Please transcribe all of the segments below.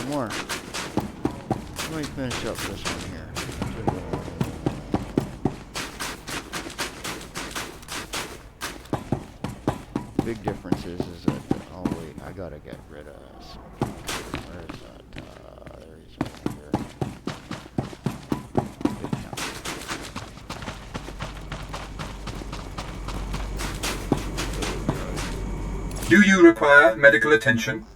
more. Let me finish up this one here. Big difference is that, oh wait, I gotta get rid of this. Where's that? There he's right here. Big chunk. Do you require medical attention?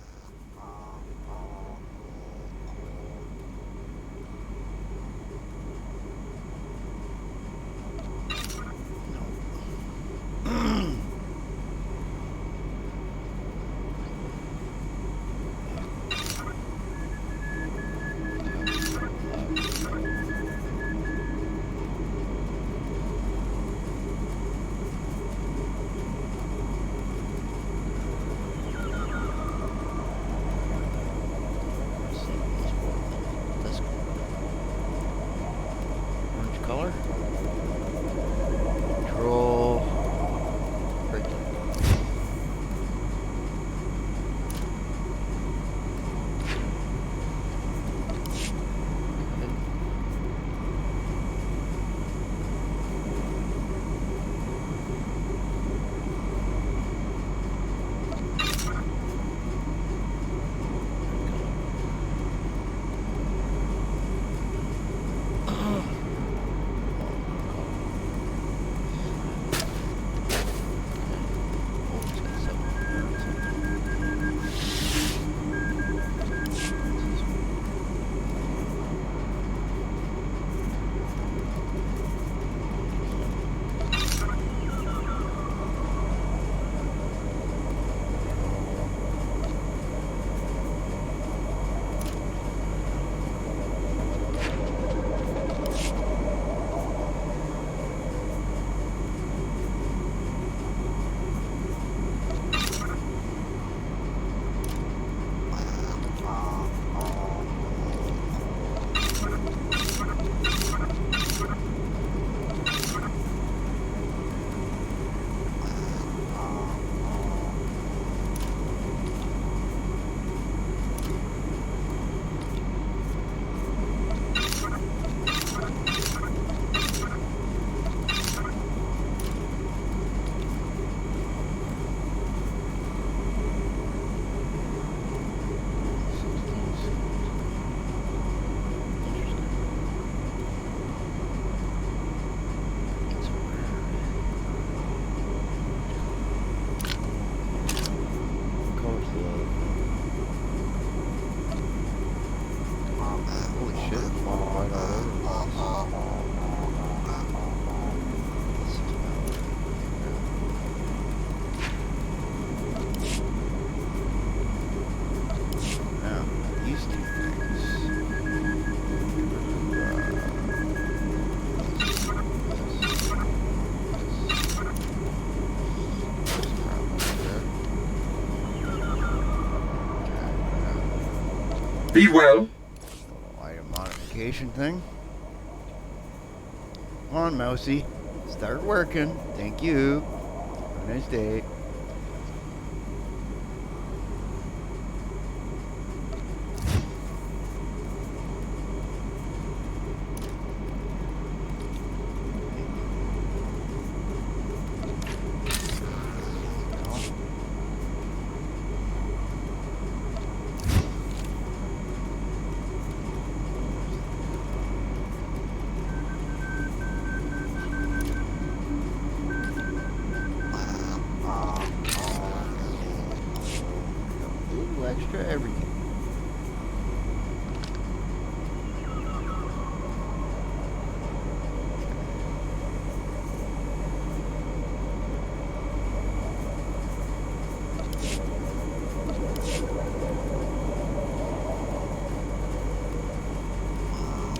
Be well. Item modification thing. Come on, Mousy. Start working. Thank you. Have a nice day. Extra everything.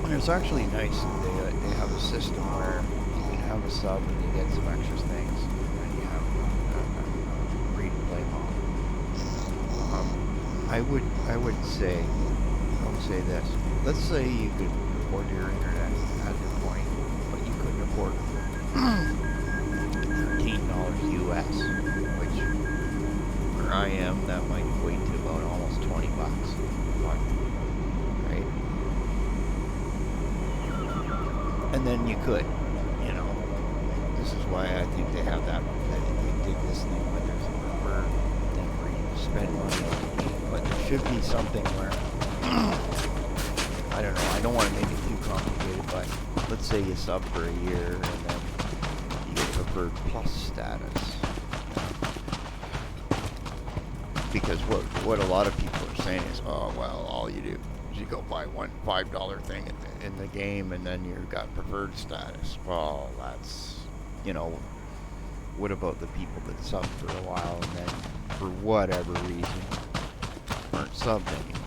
And it's actually nice that they have a system where you can have a sub and you get some extra things, and you have free to play mode. I would say this. Let's say you could afford your internet at the point, but you couldn't afford $13 US, which where I am, that might equate to about almost $20 a month. And then you could, you know. This is why I think they have that they dig this thing where there's a preferred thing where you spend money on the game. But there should be something where, I don't know, I don't want to make it too complicated, but let's say you sub for a year and then you get preferred plus status. Because what a lot of people are saying is, oh, well, all you do is you go buy one $5 thing in the game and then you've got preferred status. Well, that's, you know, what about the people that subbed for a while and then, for whatever reason, aren't subbed anymore?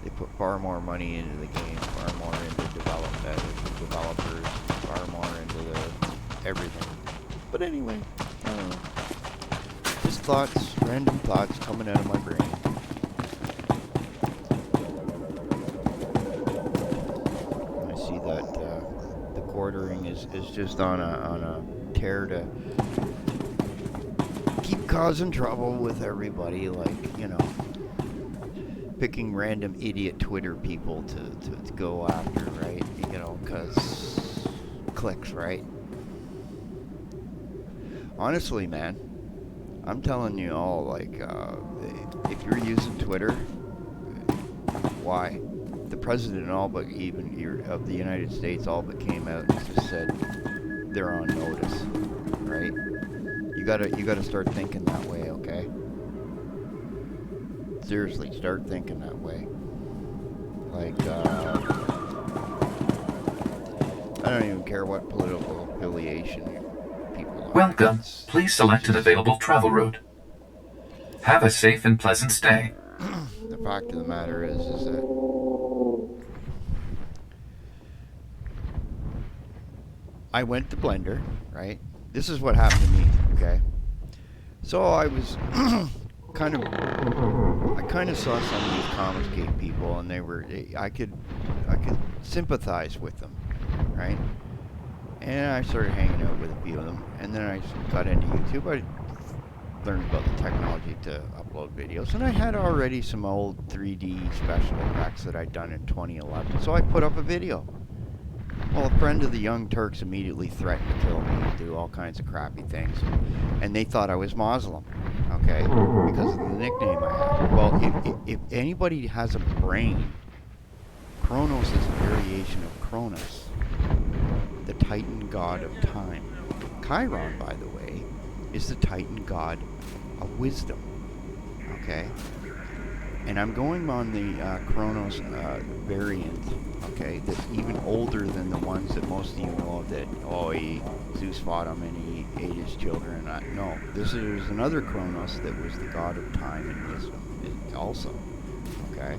They put far more money into the game, far more into developers, far more into the everything. But anyway, I don't know. Just thoughts, random thoughts coming out of my brain. I see that the quartering is just on a tear to keep causing trouble with everybody, like, you know, picking random idiot Twitter people to go after, right? You know, because clicks, right? Honestly, man, I'm telling you all, like, if you're using Twitter, why? The president all but even of the United States all but came out and just said they're on notice, right? You gotta start thinking that way, okay? Seriously, start thinking that way. Like, I don't even care what political affiliation people are. Welcome. Please select an available travel route. Have a safe and pleasant stay. The fact of the matter is that I went to Blender, right? This is what happened to me, okay? So I was I kind of saw some of these Comicsgate people, and I could sympathize with them, right? And I started hanging out with a few of them, and then I got into YouTube. I learned about the technology to upload videos, and I had already some old 3D special effects that I'd done in 2011, so I put up a video. Well, a friend of the Young Turks immediately threatened to kill me and do all kinds of crappy things, and they thought I was Muslim, okay, because of the nickname I had. Well, if anybody has a brain, Kronos is a variation of Cronus, the Titan god of time. Chiron, by the way, is the Titan god of wisdom, okay? And I'm going on the Kronos variant, okay, that's even older than the ones that most of you know of that, Zeus fought him and he ate his children. No, this is another Kronos that was the god of time and wisdom also, okay?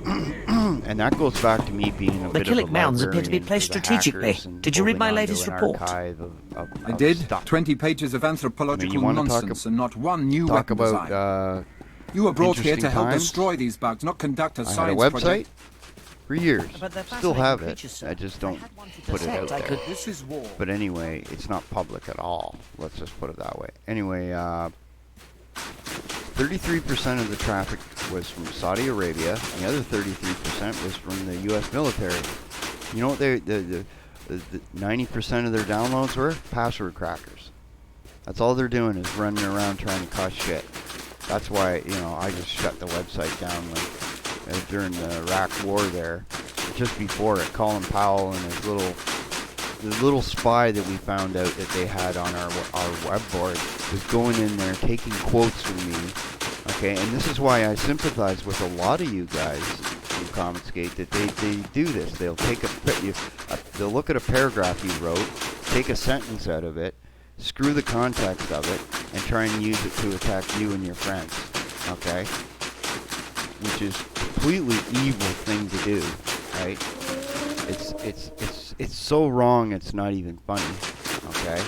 And that goes back to me being a bit of a Killick Mounds appear to be placed strategically. Did you read my latest report? I did. Stuff. 20 pages of anthropological nonsense and not one new talk weapon about design. You were brought here to help times. destroy these bugs, not conduct a I had a science website project. for years. But they're Still have it. creatures, sir. I just don't I had one to put it out dissect. there. This is war. But anyway, it's not public at all. Let's just put it that way. Anyway, 33% of the traffic was from Saudi Arabia, and the other 33% was from the U.S. military. You know what the 90% of their downloads were? Password crackers. That's all they're doing is running around trying to cause shit. That's why, you know, I just shut the website down like during the Iraq War there. Just before it, Colin Powell and the little spy that we found out that they had on our web board was going in there taking quotes from me. Okay, and this is why I sympathize with a lot of you guys from Comicsgate, that they do this. They'll they'll look at a paragraph you wrote, take a sentence out of it, screw the context of it, and try and use it to attack you and your friends. Okay? Which is a completely evil thing to do, right? It's so wrong it's not even funny. Okay?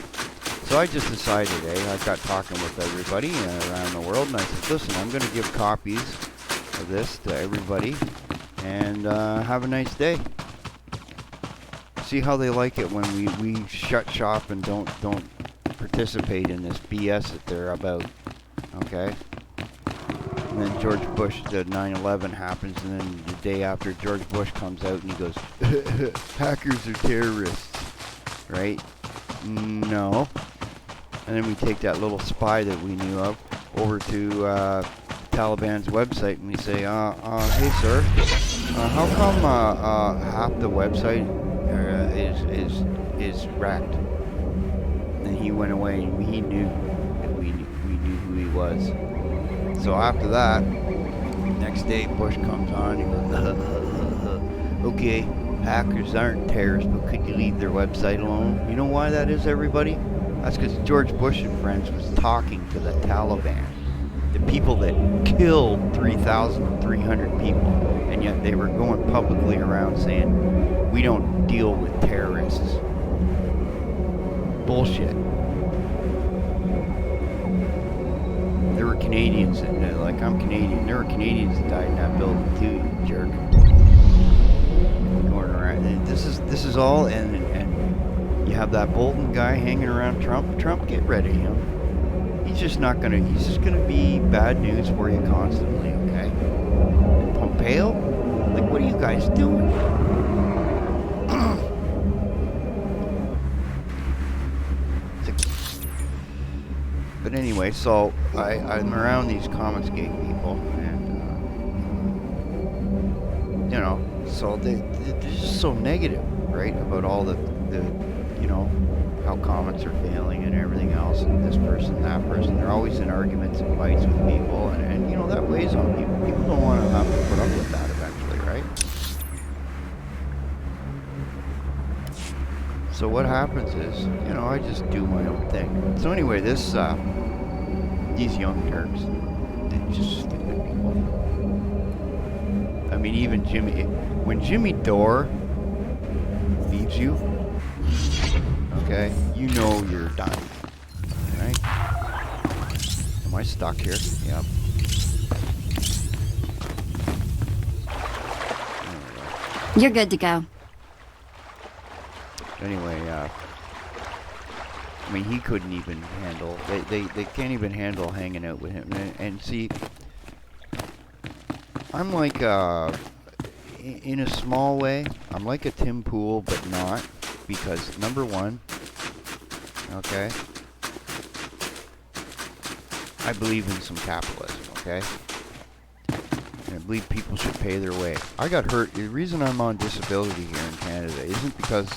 So I just decided, I got talking with everybody around the world, and I said, listen, I'm going to give copies of this to everybody, and have a nice day. See how they like it when we shut shop and don't participate in this BS that they're about. Okay? And then George Bush, the 9/11 happens, and then day after George Bush comes out and he goes, hackers are terrorists, right? No. And then we take that little spy that we knew of over to Taliban's website and we say, hey sir, how come half the website is wrecked? And he went away and he knew that we knew who he was. So after that, next day Bush comes on and goes, okay, hackers aren't terrorists, but could you leave their website alone? You know why that is, everybody? That's because George Bush and friends was talking to the Taliban, the people that killed 3,300 people, and yet they were going publicly around saying, we don't deal with terrorists. Bullshit. There were Canadians, and like I'm Canadian, there were Canadians that died in that building too, you jerk. Going around. And this is all, and you have that Bolton guy hanging around Trump. Trump, get rid of him. He's just gonna be bad news for you constantly, okay? And Pompeo? Like, what are you guys doing? But anyway, so I'm around these Comicsgate people, and you know, so they're just so negative, right, about all the you know, how comics are failing and everything else, and this person, that person. They're always in arguments and fights with people, and you know, that weighs on people. People don't want to have to put up with that eventually, right? So what happens is, you know, I just do my own thing. So anyway, these young Turks, they're just stupid people. I mean, even when Jimmy Dore leaves you, okay, you know you're done, right? Am I stuck here? Yep. You're good to go. Anyway, I mean, he couldn't even handle, they can't even handle hanging out with him. And see, I'm like, in a small way, I'm like a Tim Pool, but not, because number one, okay, I believe in some capitalism, okay? And I believe people should pay their way. I got hurt. The reason I'm on disability here in Canada isn't because,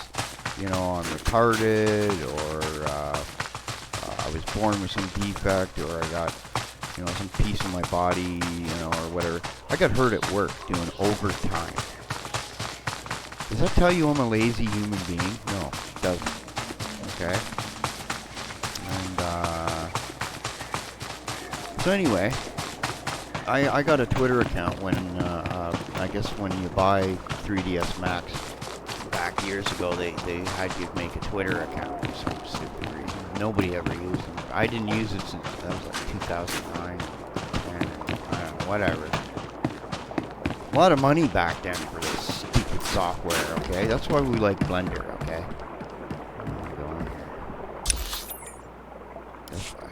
you know, I'm retarded, or I was born with some defect, or I got, you know, some piece in my body, you know, or whatever. I got hurt at work doing overtime. Does that tell you I'm a lazy human being? No, it doesn't. Okay? And, so anyway, I got a Twitter account when, I guess when you buy 3DS Max back years ago, they had you make a Twitter account for some stupid reason. Nobody ever used them. I didn't use it since, that was like 2009, and I don't know, whatever. A lot of money back then for this stupid software, okay? That's why we like Blender, okay? That's why.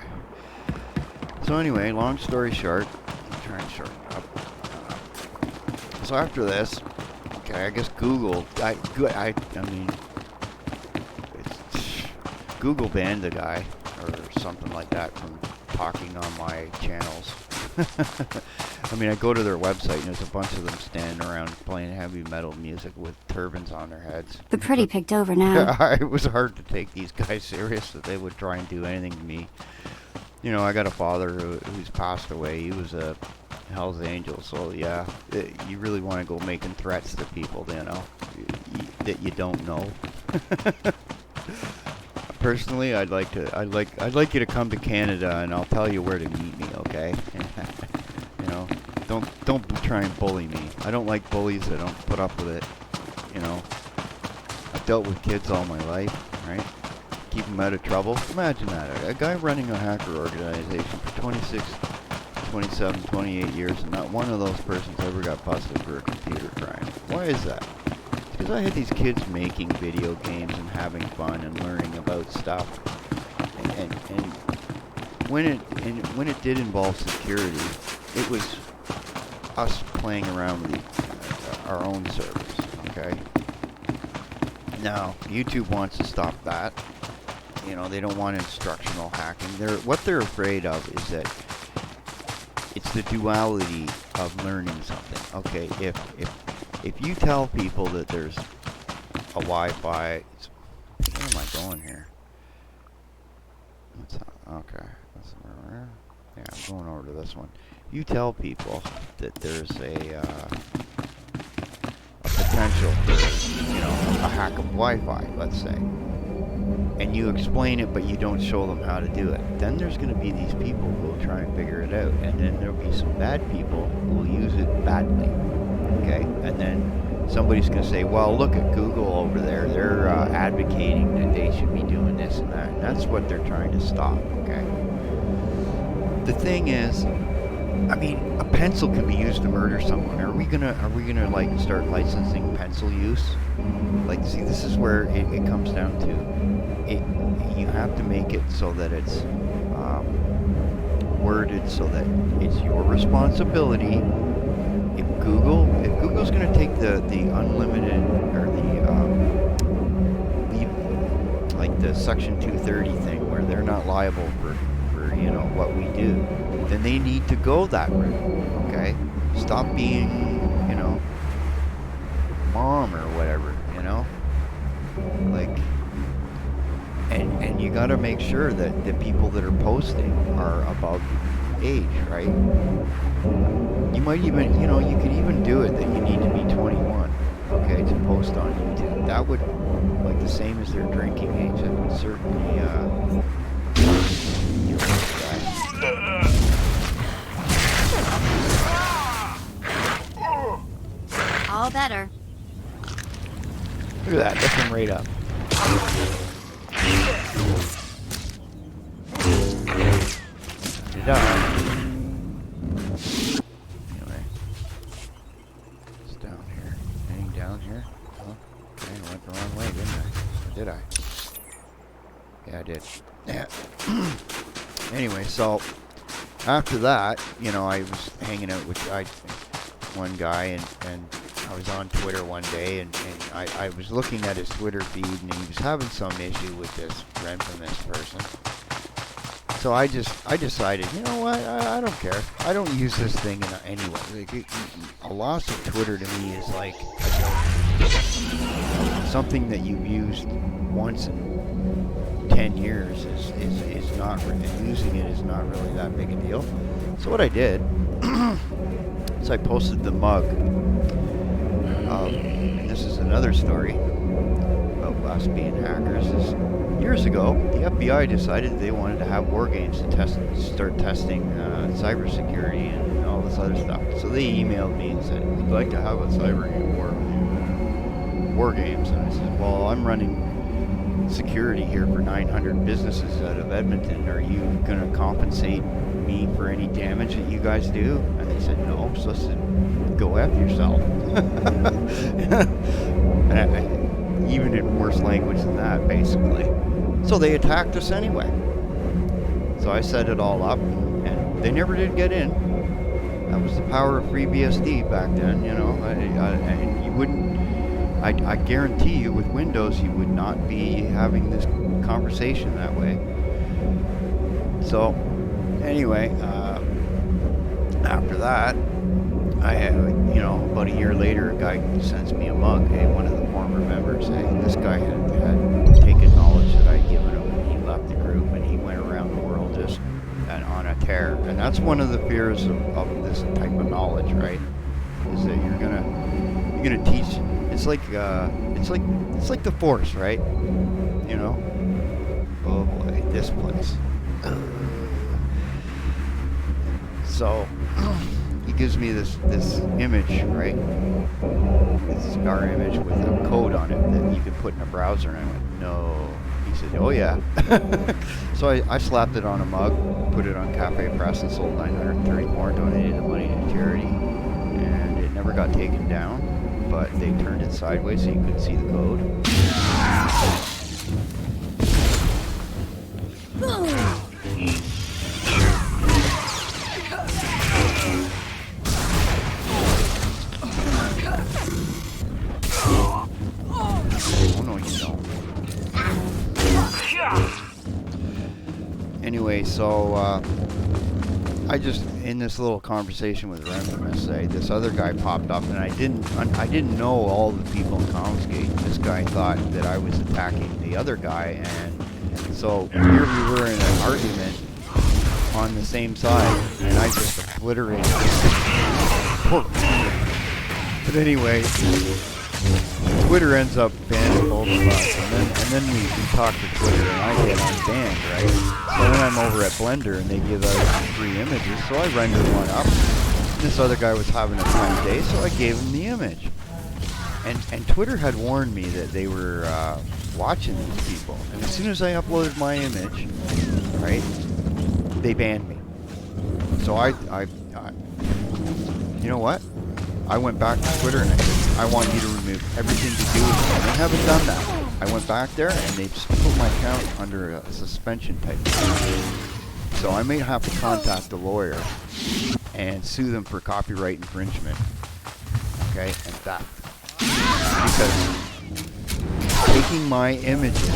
So anyway, long story short, I'm trying to shorten it up. So after this, okay, I guess Google, I mean, Google banned the guy, or something like that, from talking on my channels. I mean, I go to their website and there's a bunch of them standing around playing heavy metal music with turbans on their heads. The pretty picked over now. It was hard to take these guys serious, that they would try and do anything to me. You know, I got a father who's passed away. He was a Hell's Angel, so yeah, you really want to go making threats to people, you know, that you don't know. Personally, I'd like you to come to Canada, and I'll tell you where to meet me, okay? You know, don't try and bully me. I don't like bullies. I don't put up with it. You know, I've dealt with kids all my life, right? Keep them out of trouble. Imagine that, a guy running a hacker organization for 26, 27, 28 years, and not one of those persons ever got busted for a computer crime. Why is that? Because I had these kids making video games and having fun and learning about stuff, and when it did involve security, it was us playing around with our own servers, okay? Now, YouTube wants to stop that. You know, they don't want instructional hacking. What they're afraid of is that it's the duality of learning something. Okay, if you tell people that there's a Wi-Fi, where am I going here? Okay, yeah, I'm going over to this one. You tell people that there's a potential for, you know, a hack of Wi-Fi, let's say, and you explain it, but you don't show them how to do it, then there's going to be these people who will try and figure it out, and then there'll be some bad people who will use it badly, okay? And then somebody's going to say, well, look at Google over there. They're advocating that they should be doing this and that. And that's what they're trying to stop, okay? The thing is, I mean, a pencil can be used to murder someone. Are we gonna like start licensing pencil use? Like, see, this is where it comes down to. You have to make it so that it's worded so that it's your responsibility. If Google's going to take the unlimited or the Section 230 thing where they're not liable for you know what we do, then they need to go that route. Okay, stop being, you know, mom or whatever, you know, like, and you got to make sure that the people that are posting are above age, right? You might even, you know, you could even do it that you need to be 21, okay, to post on YouTube. That would, like, the same as their drinking age, that would certainly, you know, All better. look at that, lift him right up. You're done. Anyway, it's down here. Anything down here? Oh, okay, I went the wrong way, didn't I? Or did I? Yeah, I did. Yeah. Anyway, so after that, you know, I was hanging out with one guy, and I was on Twitter one day, and I was looking at his Twitter feed, and he was having some issue with this infamous person. So I decided, you know what, I don't care. I don't use this thing anyway. Like, a loss of Twitter to me is like a joke. Something that you've used once in 10 years is not, and using it is not really that big a deal. So what I did is I posted the mug. And this is another story about us being hackers. Is years ago, the FBI decided they wanted to have war games to start testing cybersecurity and all this other stuff. So they emailed me and said, we'd like to have a cyber game war games. And I said, well, I'm running security here for 900 businesses out of Edmonton. Are you going to compensate me for any damage that you guys do? And they said, no. So I said, go F yourself. Even in worse language than that, basically. So they attacked us anyway. So I set it all up, and they never did get in. That was the power of FreeBSD back then, you know. And you wouldn't, I guarantee you, with Windows, you would not be having this conversation that way. So, anyway, after that, I had, you know, about a year later, a guy sends me a mug. Hey, one of the former members, hey, this guy had taken knowledge that I'd given him when he left the group, and he went around the world just on a tear. And that's one of the fears of this type of knowledge, right? Is that you're gonna teach. It's like the Force, right? You know? Oh boy, this place. So he gives me this image, right? This cigar image with a code on it that you can put in a browser, and I went, no. He said, oh yeah. So I slapped it on a mug, put it on Cafe Press, and sold 930 more, donated the money to charity, and it never got taken down, but they turned it sideways so you couldn't see the code. anyway, so I just, in this little conversation with Rem, this other guy popped up, and I didn't know all the people in Confiscate. This guy thought that I was attacking the other guy, and so here we were in an argument on the same side, and I just obliterated him. But anyway, Twitter ends up banning both of us, and then we talk to Twitter, and I get unbanned, right? So then I'm over at Blender, and they give out free images, so I render one up. This other guy was having a fun day, so I gave him the image. And Twitter had warned me that they were watching these people, and as soon as I uploaded my image, right, they banned me. So I you know what? I went back to Twitter and I said, I want you to remove everything to do with me. And they haven't done that. I went back there and they've put my account under a suspension type thing. So I may have to contact a lawyer and sue them for copyright infringement. Okay, and theft. Because taking my images,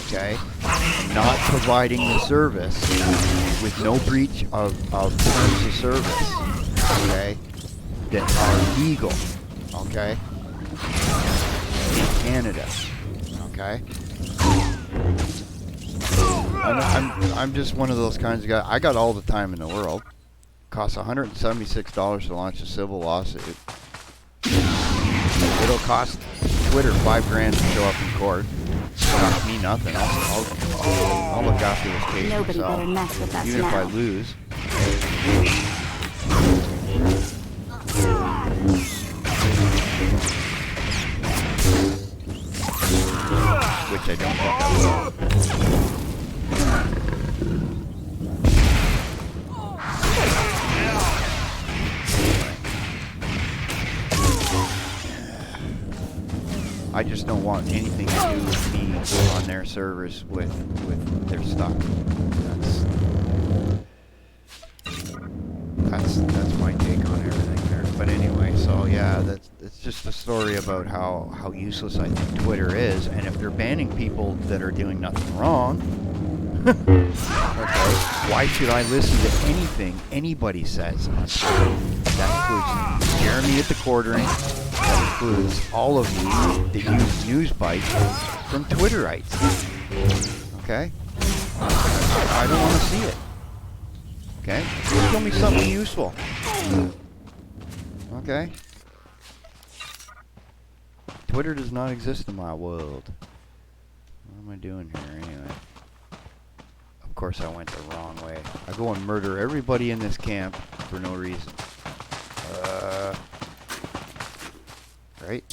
okay, and not providing the service with no breach of terms of service, okay, that are legal, okay, in Canada, okay. I'm just one of those kinds of guys. I got all the time in the world. Costs $176 to launch a civil lawsuit. It'll cost Twitter $5,000 to show up in court. It'll cost me nothing. I'll look after this case Nobody myself. better mess with us Even now. if I lose. Which I don't think I will. I just don't want anything to do with me on their servers with their stuff. That's my take on everything there. But anyway, so yeah, it's just a story about how useless I think Twitter is, and if they're banning people that are doing nothing wrong, okay, why should I listen to anything anybody says on Twitter? That includes Jeremy at the Quartering. That includes all of you that use news bites from Twitterites. Okay? I don't want to see it. Okay? Just show me something useful. Okay? Twitter does not exist in my world. What am I doing here anyway? Of course I went the wrong way. I go and murder everybody in this camp for no reason. Right?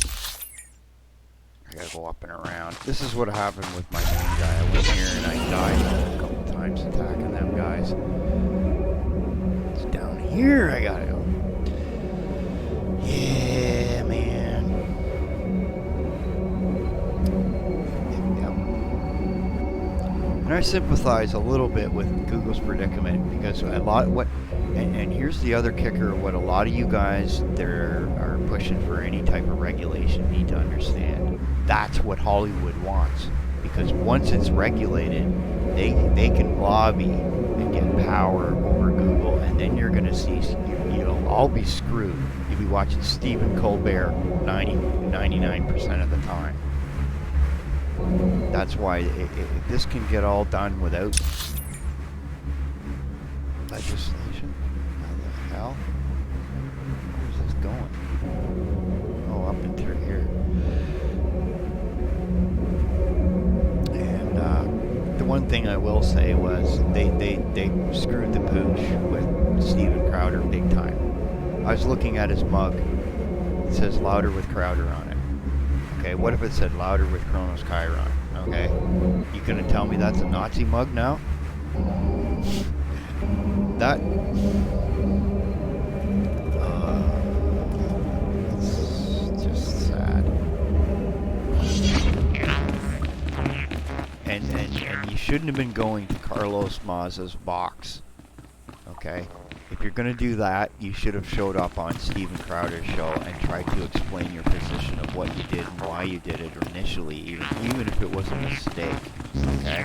I gotta go up and around. This is what happened with my main guy. I went here and I died a couple times attacking them guys. It's down here I gotta go. Yeah, man. Yep. And I sympathize a little bit with Google's predicament because a lot and here's the other kicker, what a lot of you guys that are pushing for any type of regulation need to understand. That's what Hollywood wants. Because once it's regulated, they can lobby and get power over Google, and then you're going to see, you'll all be screwed. You'll be watching Stephen Colbert 99% of the time. That's why if this can get all done without legislation, how the hell? Where's this going? Oh, up and through here. And the one thing I will say was they screwed the pooch with Steven Crowder big time. I was looking at his mug. It says louder with Crowder on it. Okay, what if it said louder with Kronos Chiron? Okay, you gonna tell me that's a Nazi mug now? That it's just sad. And you shouldn't have been going to Carlos Maza's box. Okay? If you're going to do that, you should have showed up on Steven Crowder's show and tried to explain your position of what you did and why you did it initially, even if it was a mistake. Okay?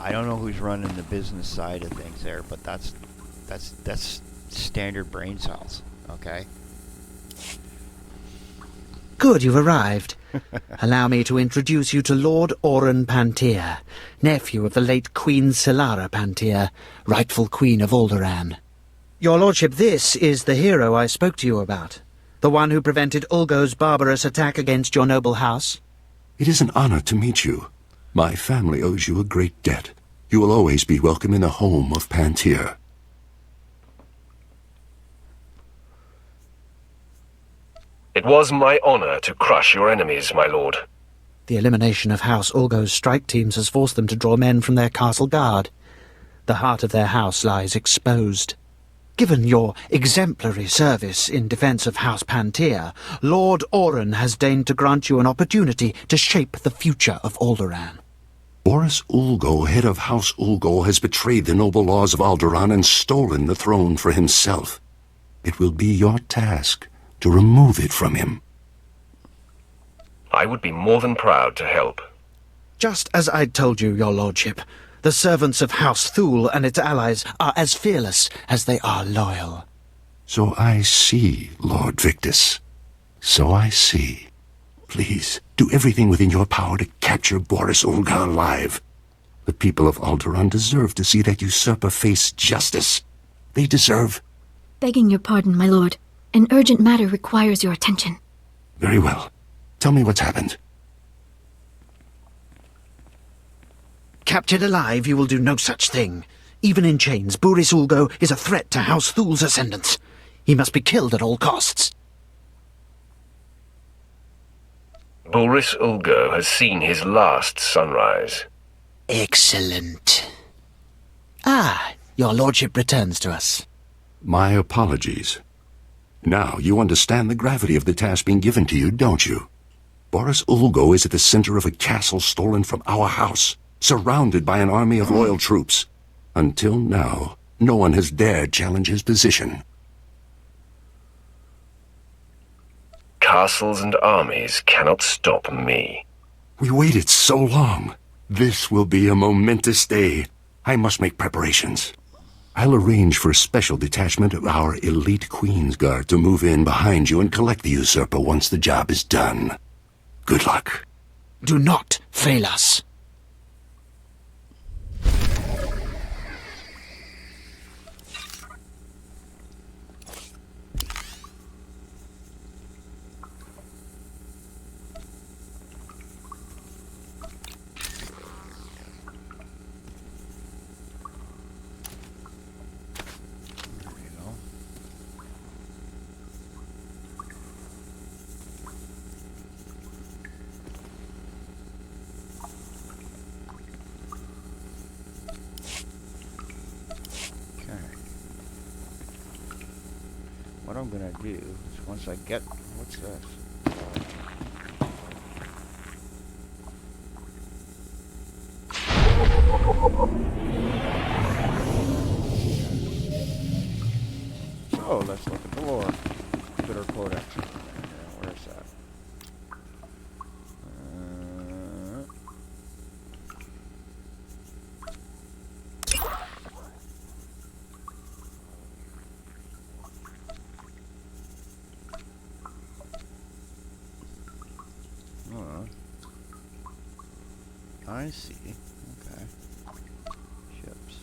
I don't know who's running the business side of things there, but that's standard brain cells, okay? Good, you've arrived. Allow me to introduce you to Lord Alderan Pantier, nephew of the late Queen Solara Pantier, rightful Queen of Alderan. Your lordship, this is the hero I spoke to you about. The one who prevented Ulgo's barbarous attack against your noble house. It is an honor to meet you. My family owes you a great debt. You will always be welcome in the home of Pantier. It was my honor to crush your enemies, my lord. The elimination of House Ulgo's strike teams has forced them to draw men from their castle guard. The heart of their house lies exposed. Given your exemplary service in defense of House Pantier, Lord Alderan has deigned to grant you an opportunity to shape the future of Alderan. Boris Ulgo, head of House Ulgo, has betrayed the noble laws of Alderan and stolen the throne for himself. It will be your task to remove it from him. I would be more than proud to help. Just as I told you, your lordship, the servants of House Thule and its allies are as fearless as they are loyal. So I see, Lord Victus. So I see. Please, do everything within your power to capture Boris Ulgo alive. The people of Alderan deserve to see that usurper face justice. They deserve... Begging your pardon, my lord. An urgent matter requires your attention. Very well. Tell me what's happened. Captured alive, you will do no such thing. Even in chains, Boris Ulgo is a threat to House Thule's ascendance. He must be killed at all costs. Boris Ulgo has seen his last sunrise. Excellent. Ah, your lordship returns to us. My apologies. Now you understand the gravity of the task being given to you, don't you? Boris Ulgo is at the center of a castle stolen from our house, surrounded by an army of loyal troops. Until now, no one has dared challenge his position. Castles and armies cannot stop me. We waited so long. This will be a momentous day. I must make preparations. I'll arrange for a special detachment of our elite Queen's Guard to move in behind you and collect the usurper once the job is done. Good luck. Do not fail us. What I'm gonna do is once I get... What's this? So, let's look at the lore. Twitter Codex. Where is that? I see. Okay. Ships.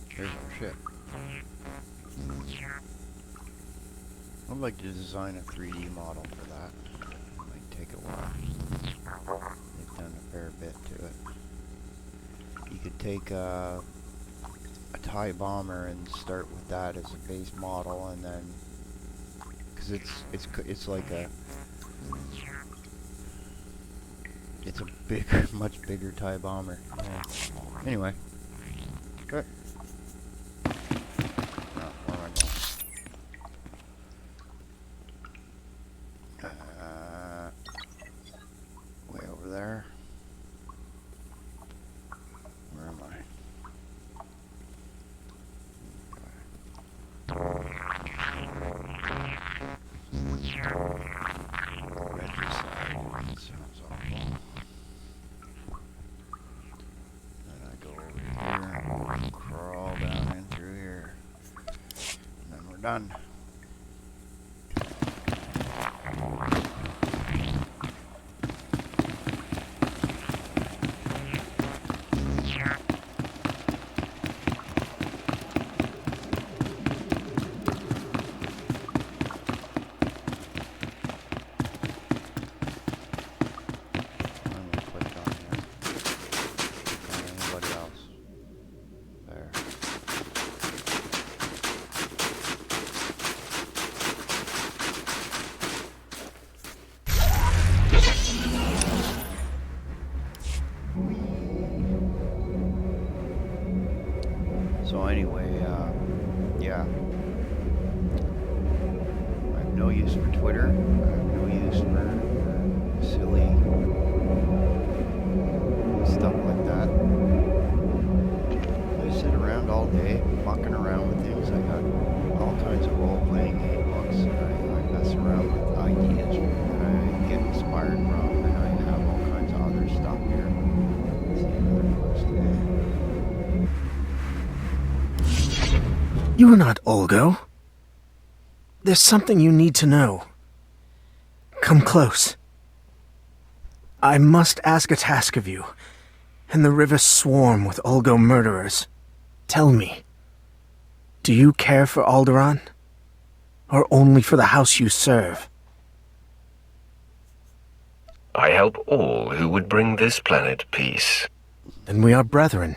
Here's our ship. I'd like to design a 3D model for that. It might take a while. They've done a fair bit to it. You could take a TIE bomber and start with that as a base model, and then because it's like a it's a bigger, much bigger TIE bomber. Yeah. Anyway, good. Oh, where am I going? Way over there. Where am I? Regicide. Sounds awful. And I done. So anyway, yeah. I have no use for Twitter. I have no use for silly stuff like that. I sit around all day, mucking around with things. I got all kinds of role-playing game books that I mess around with ideas that I get inspired from, and I have all kinds of other stuff here. Let's see another post today. You are not Olgo. There's something you need to know. Come close. I must ask a task of you, and the rivers swarm with Olgo murderers. Tell me, do you care for Alderan? Or only for the house you serve? I help all who would bring this planet peace. Then we are brethren.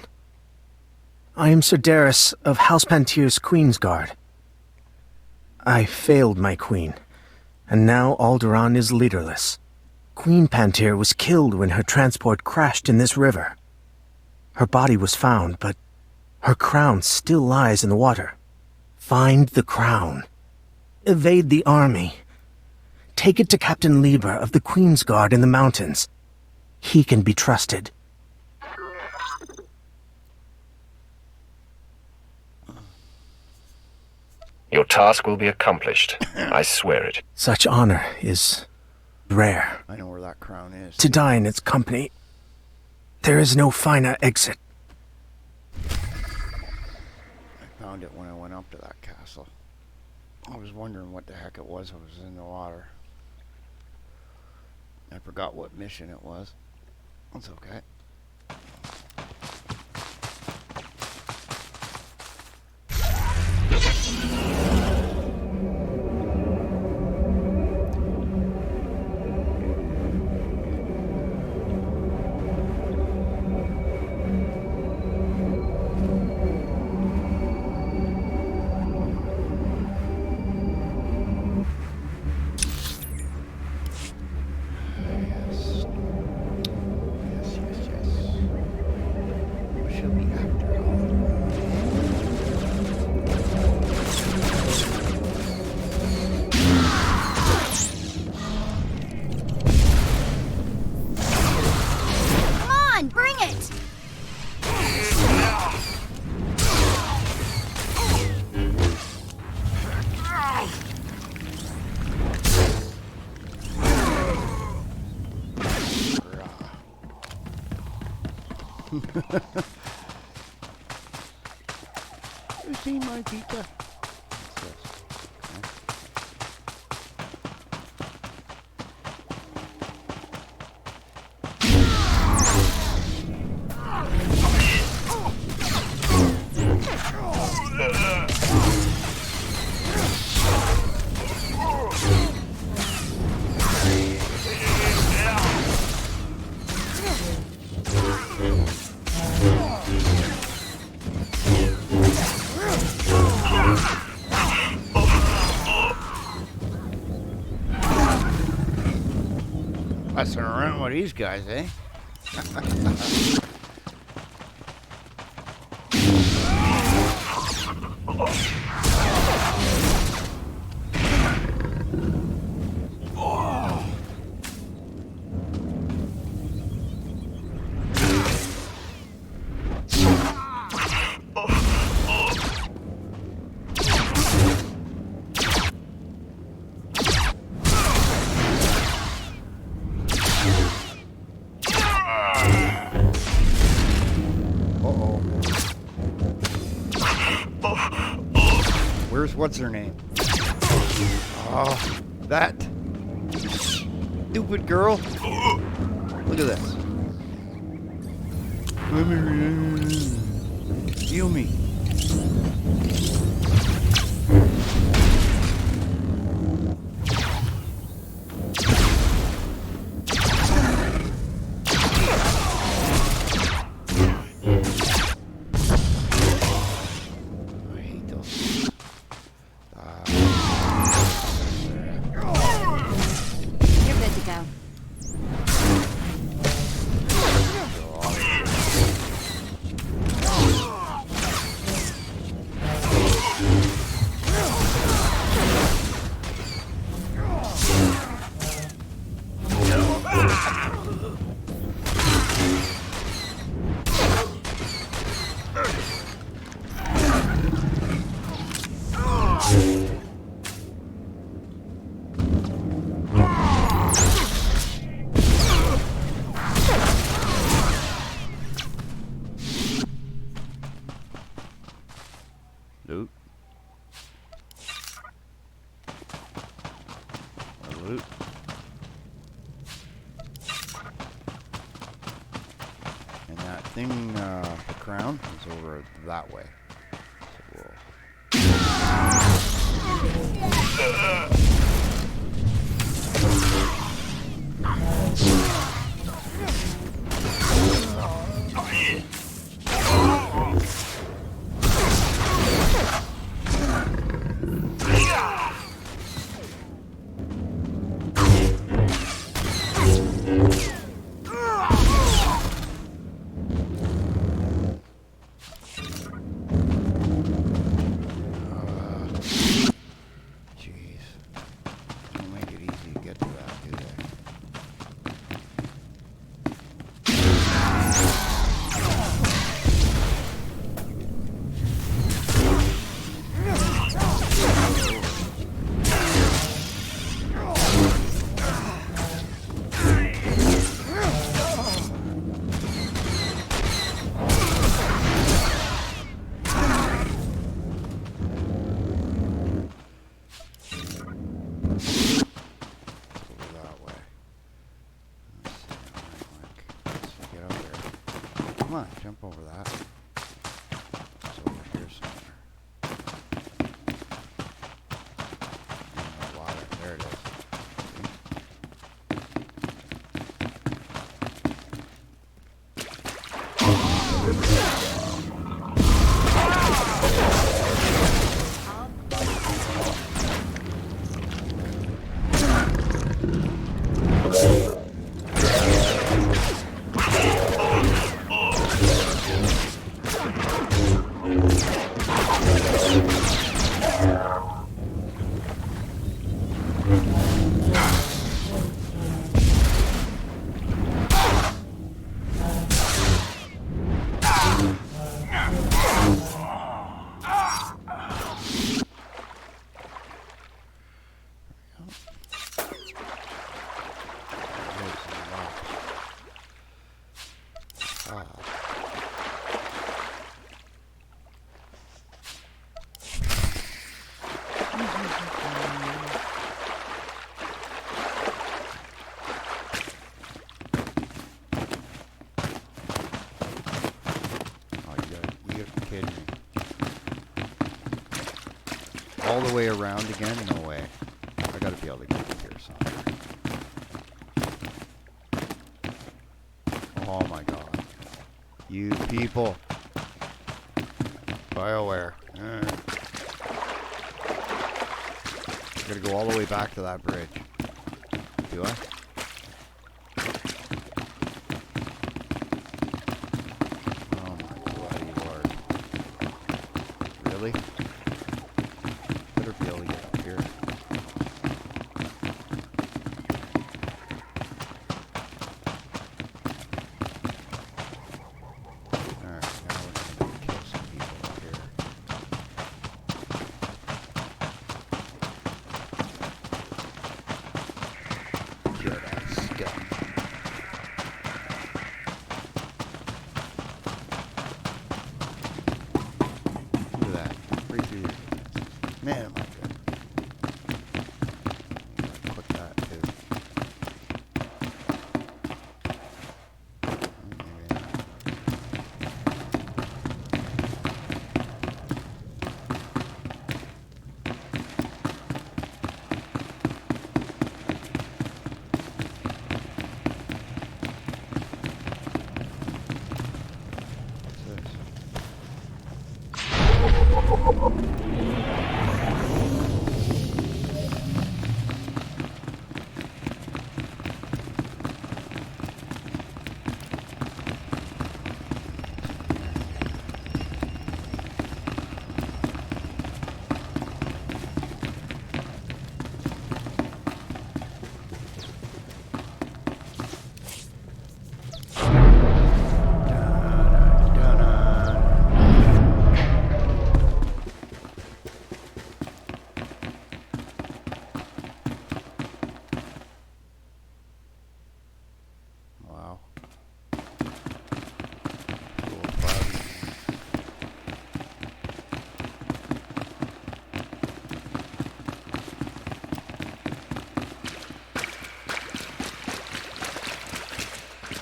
I am Sedaris of House Pantier's Queen's Guard. I failed my queen, and now Alderan is leaderless. Queen Pantier was killed when her transport crashed in this river. Her body was found, but her crown still lies in the water. Find the crown. Evade the army. Take it to Captain Lieber of the Queen's Guard in the mountains. He can be trusted. Your task will be accomplished. I swear it. Such honor is rare. I know where that crown is. To die in its company, there is no finer exit. I found it when I went up to that castle. I was wondering what the heck it was. I was in the water. I forgot what mission it was. That's okay. You seen my pizza? Messing around with these guys, eh? Where's what's her name? Oh, that stupid girl. Look at this. Heal me. Loot. Loot. And that thing, the crown, is over that way. So come on, jump over that. It's over here somewhere. In the water. There it is. All the way around again? No way. I gotta be able to get up here somewhere. Oh my god. You people. BioWare. I gotta go all the way back to that bridge. Do I? Oh my bloody lord. Really? Better be able to get up here. Alright, now we're gonna kill some people up here. Good ass scum. Look at that. Man, am I good. Click that too. Wow. Cool, cloudy.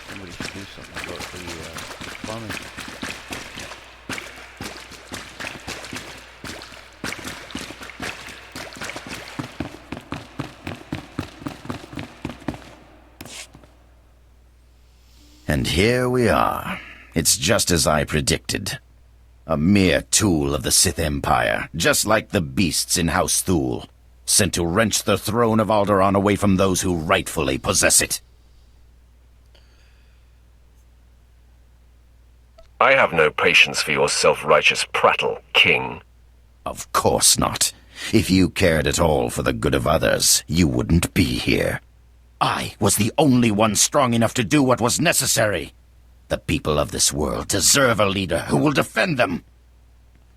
Somebody should do something about the plumbing. And here we are. It's just as I predicted. A mere tool of the Sith Empire, just like the beasts in House Thule, sent to wrench the throne of Alderan away from those who rightfully possess it. I have no patience for your self-righteous prattle, King. Of course not. If you cared at all for the good of others, you wouldn't be here. I was the only one strong enough to do what was necessary. The people of this world deserve a leader who will defend them.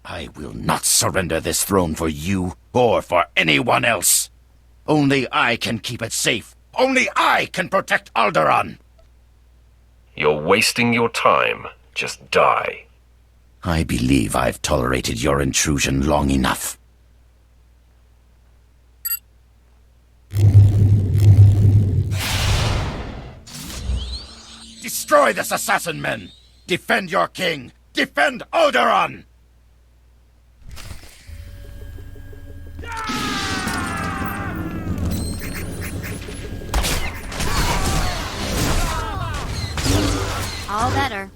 I will not surrender this throne for you or for anyone else. Only I can keep it safe. Only I can protect Alderan. You're wasting your time. Just die. I believe I've tolerated your intrusion long enough. Destroy this assassin men! Defend your king! Defend Alderan! All better.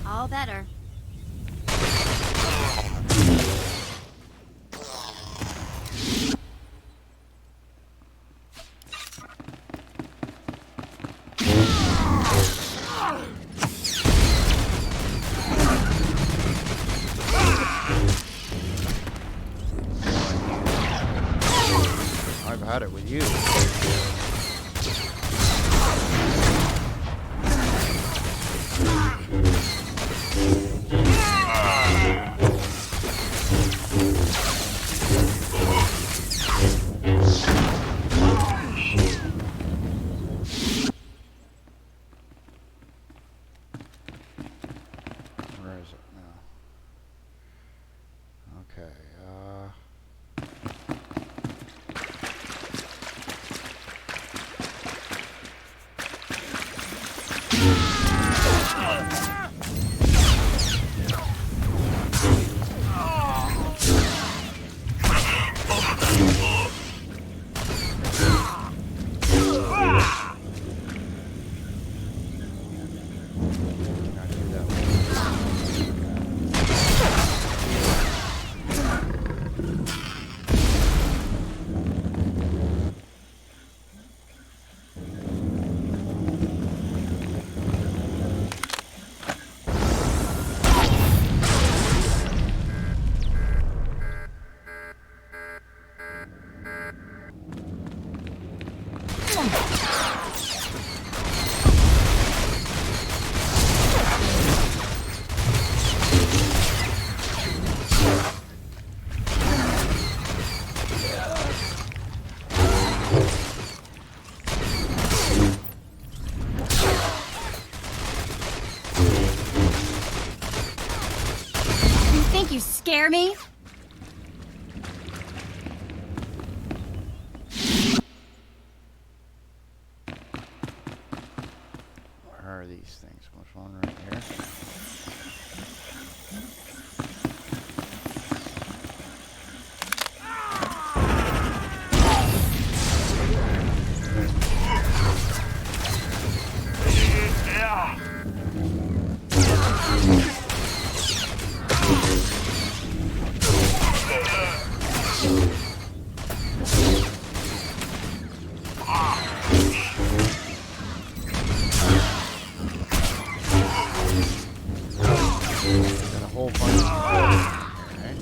All better. you. Where is it now? Okay, You think you scare me? where are these things? What's one right here? Got a whole bunch of okay.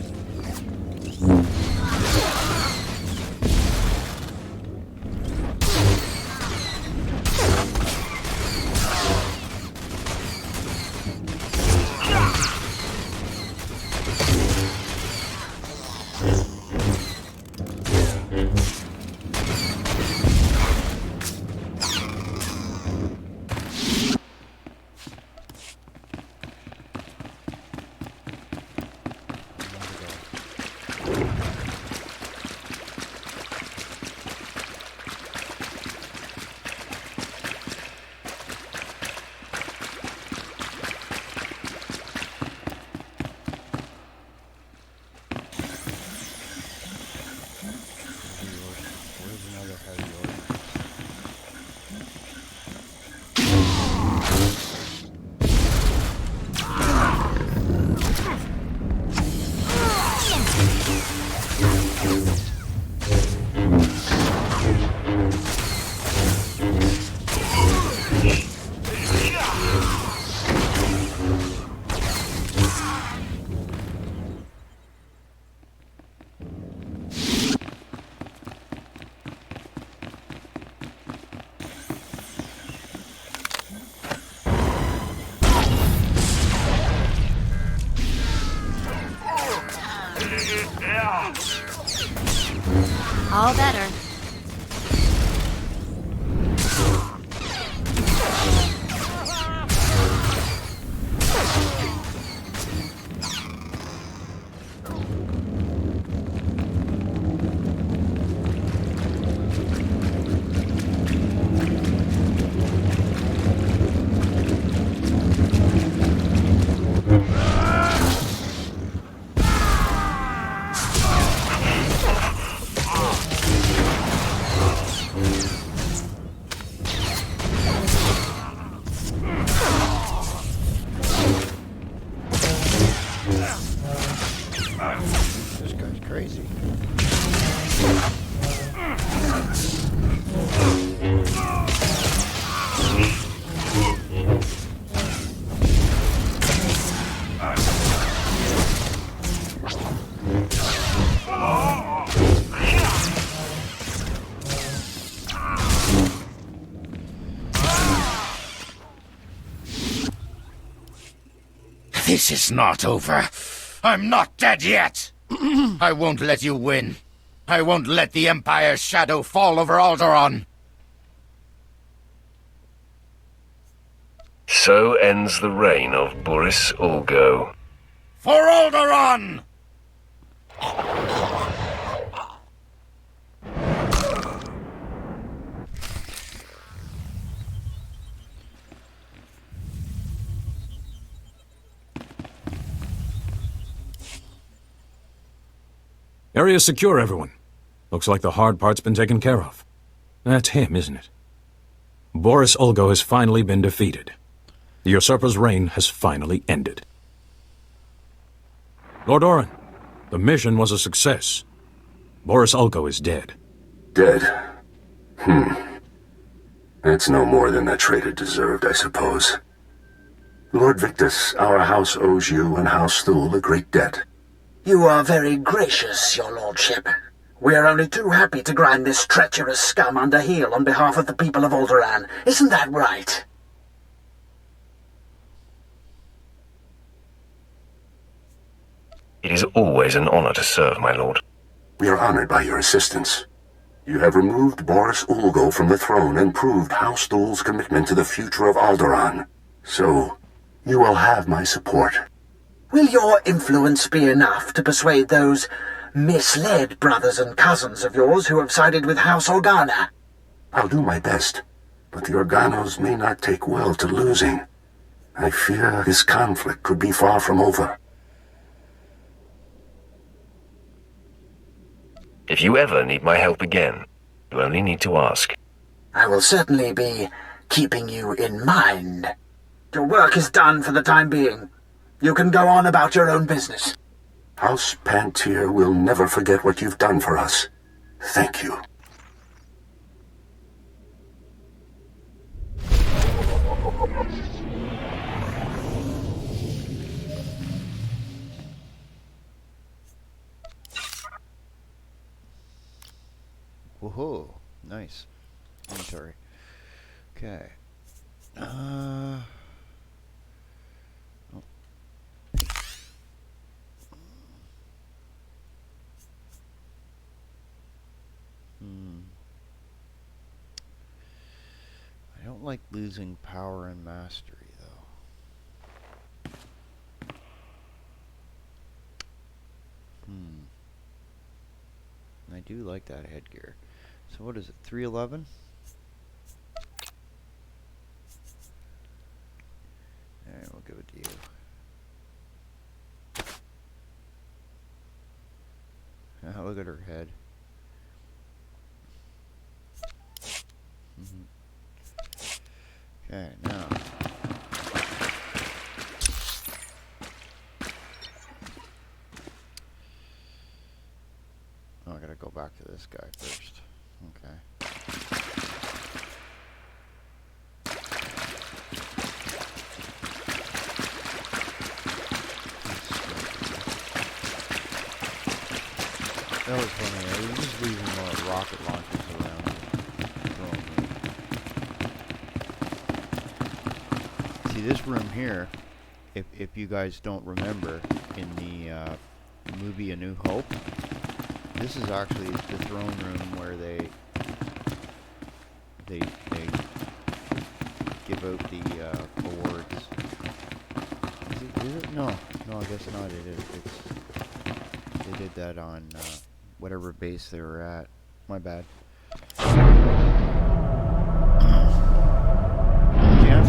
Where's another heavy order? All better. This guy's crazy. This is not over. I'm not dead yet. I won't let you win. I won't let the Empire's shadow fall over Alderan. So ends the reign of Boris Ulgo. For Alderan! Area secure, everyone. Looks like the hard part's been taken care of. That's him, isn't it? Boris Ulgo has finally been defeated. The usurper's reign has finally ended. Lord Oren, the mission was a success. Boris Ulgo is dead. Dead? That's no more than that traitor deserved, I suppose. Lord Victus, our house owes you and House Thule a great debt. You are very gracious, your lordship. We are only too happy to grind this treacherous scum under heel on behalf of the people of Alderan. Isn't that right? It is always an honor to serve, my lord. We are honored by your assistance. You have removed Boris Ulgo from the throne and proved House Thule's commitment to the future of Alderan. So, you will have my support. Will your influence be enough to persuade those misled brothers and cousins of yours who have sided with House Organa? I'll do my best, but the Organos may not take well to losing. I fear this conflict could be far from over. If you ever need my help again, you only need to ask. I will certainly be keeping you in mind. Your work is done for the time being. You can go on about your own business. House Pantier will never forget what you've done for us. Thank you. Woohoo! Nice. Inventory. Okay. I don't like losing power and mastery, though. I do like that headgear. So what is it, 311? Alright, we'll give it to you. Ah, look at her head. Okay, now. Oh, I gotta go back to this guy first. Okay. That was funny. I was just leaving rocket launchers around. See, this room here, if you guys don't remember, in the movie A New Hope, this is actually the throne room where they give out the awards. Is it? No, I guess not. They did that on whatever base they were at. My bad. Yep.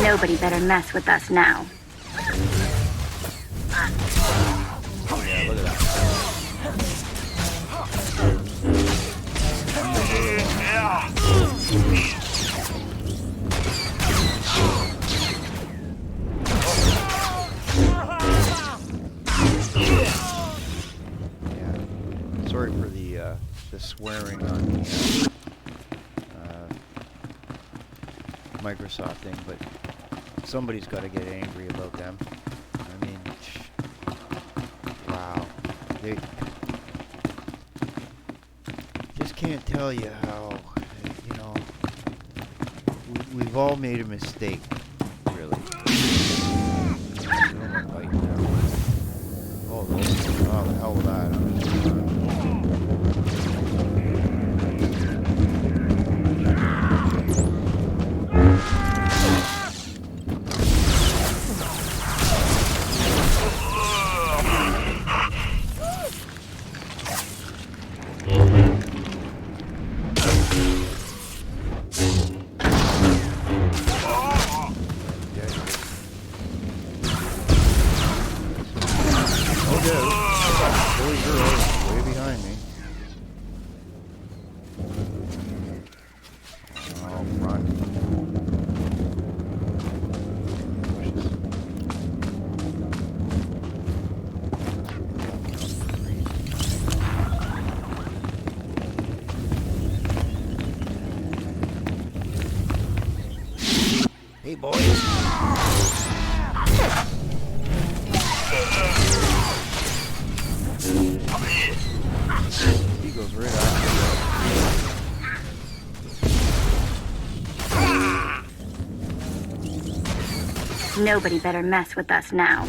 Nobody better mess with us now. Yeah, look at that. sorry for the swearing on the Microsoft thing, but somebody's got to get angry about them. I mean, wow. They just can't tell you how, you know, we've all made a mistake, really. Oh, the hell with that. Hey, boys. He goes right out. Nobody better mess with us now.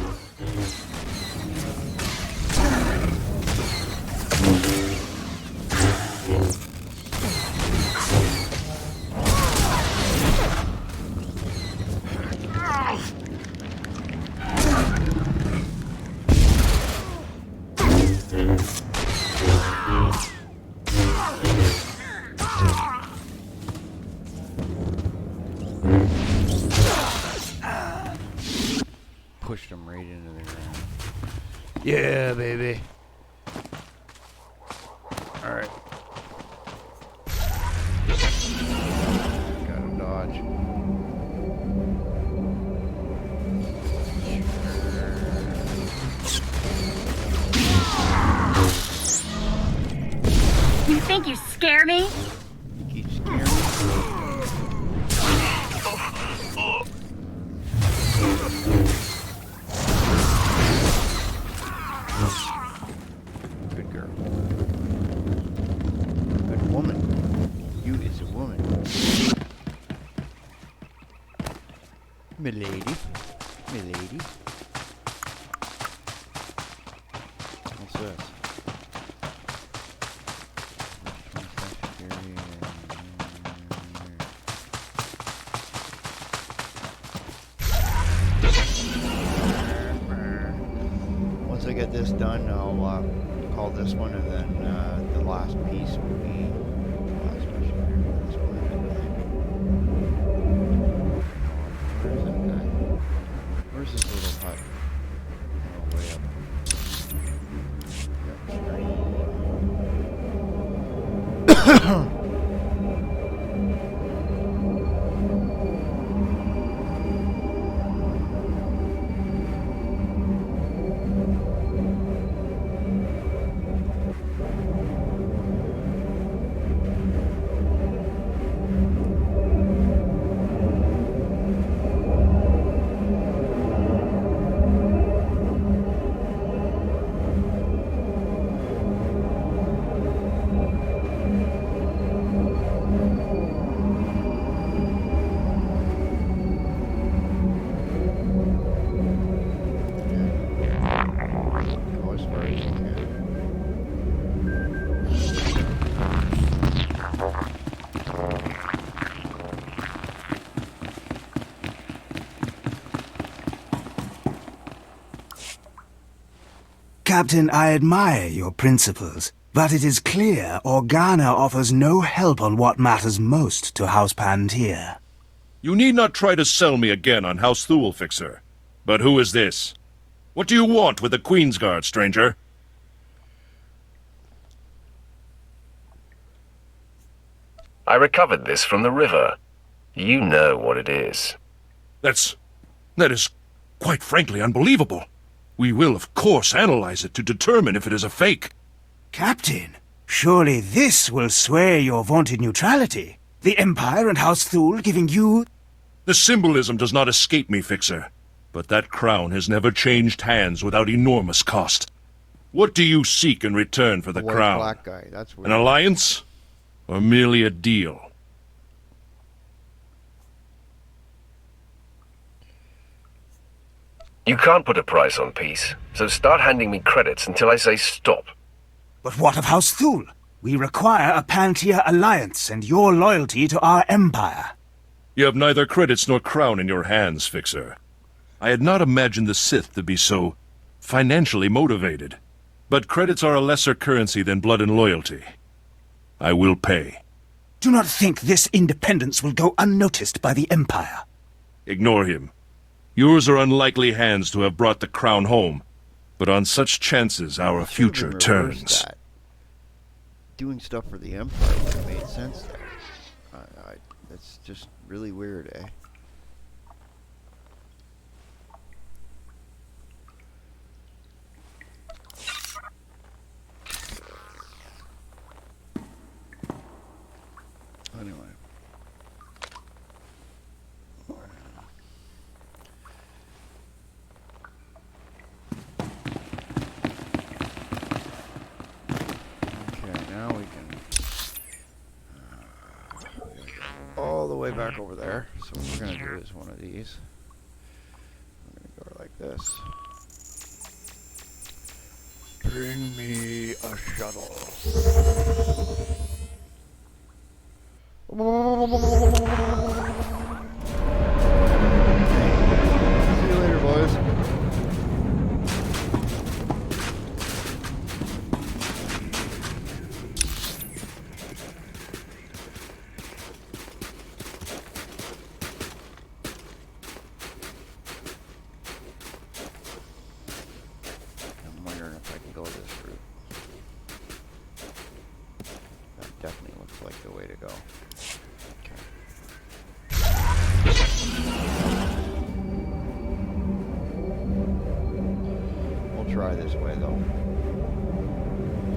Pushed him right into the ground. Yeah, baby. Alright. Gotta dodge. You think you scare me? You keep scaring me. Good girl. Good woman. You is a woman. Milady. Milady. What's this? Once I get this done, I'll call this one, and then the last piece will be the last mission here. This one, I think. Where is that guy? Where's this little hut? Oh, way up. Captain, I admire your principles, but it is clear Organa offers no help on what matters most to House Pantier. You need not try to sell me again on House Thule-Fixer. But who is this? What do you want with the Queen's Guard, stranger? I recovered this from the river. You know what it is. That is quite frankly unbelievable. We will, of course, analyze it to determine if it is a fake. Captain, Surely this will sway your vaunted neutrality. The Empire and House Thule giving you... The symbolism does not escape me, Fixer. But that crown has never changed hands without enormous cost. What do you seek in return for the White crown? black guy. That's weird. An alliance? Or merely a deal? You can't put a price on peace, so start handing me credits until I say stop. But what of House Thule? We require a Pantia alliance and your loyalty to our empire. You have neither credits nor crown in your hands, Fixer. I had not imagined the Sith to be so financially motivated. But credits are a lesser currency than blood and loyalty. I will pay. Do not think this independence will go unnoticed by the Empire. Ignore him. Yours are unlikely hands to have brought the crown home. But on such chances our future turns. That. Doing stuff for the Empire would have made sense there. That's just really weird, eh? Anyway. Okay, now we can all the way back over there. So what we're going to do is one of these. I'm going to go like this. Bring me a shuttle. See you later, boys. I'm wondering if I can go this route. That definitely looks like the way to go. We'll try this way though.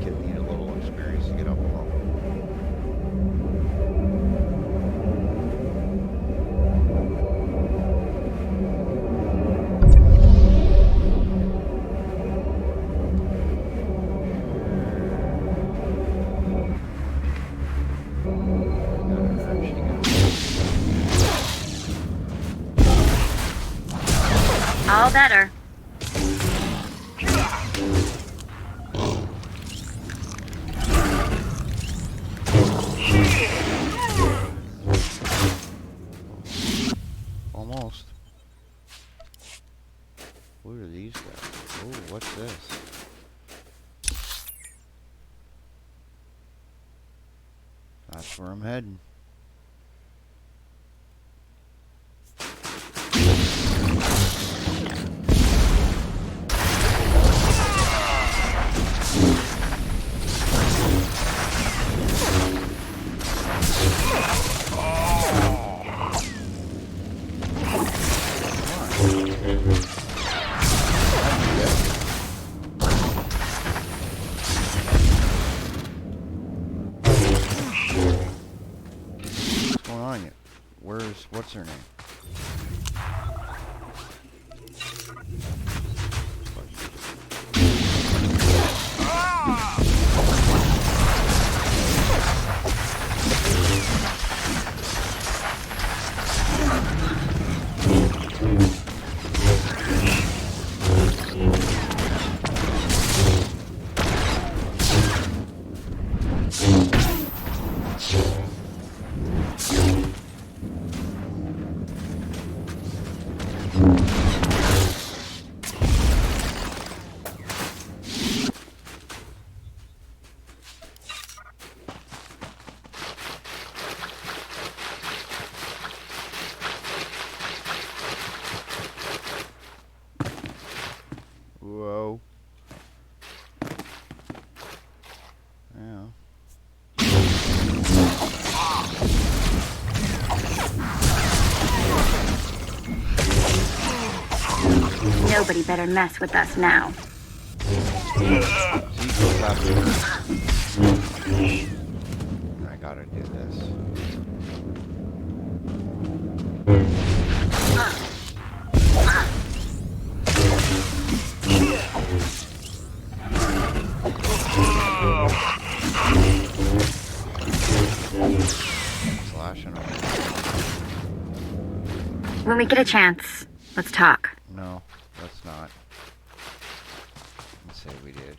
Kid need a little experience to get up below. All better. Almost. What are these guys? Oh, what's this? That's where I'm heading. What's going on? What's her name? Whoa. Yeah. Nobody better mess with us now. See goes after me. I gotta do this. Slashing away. When we get a chance, let's talk. No, let's not. Let's say we did.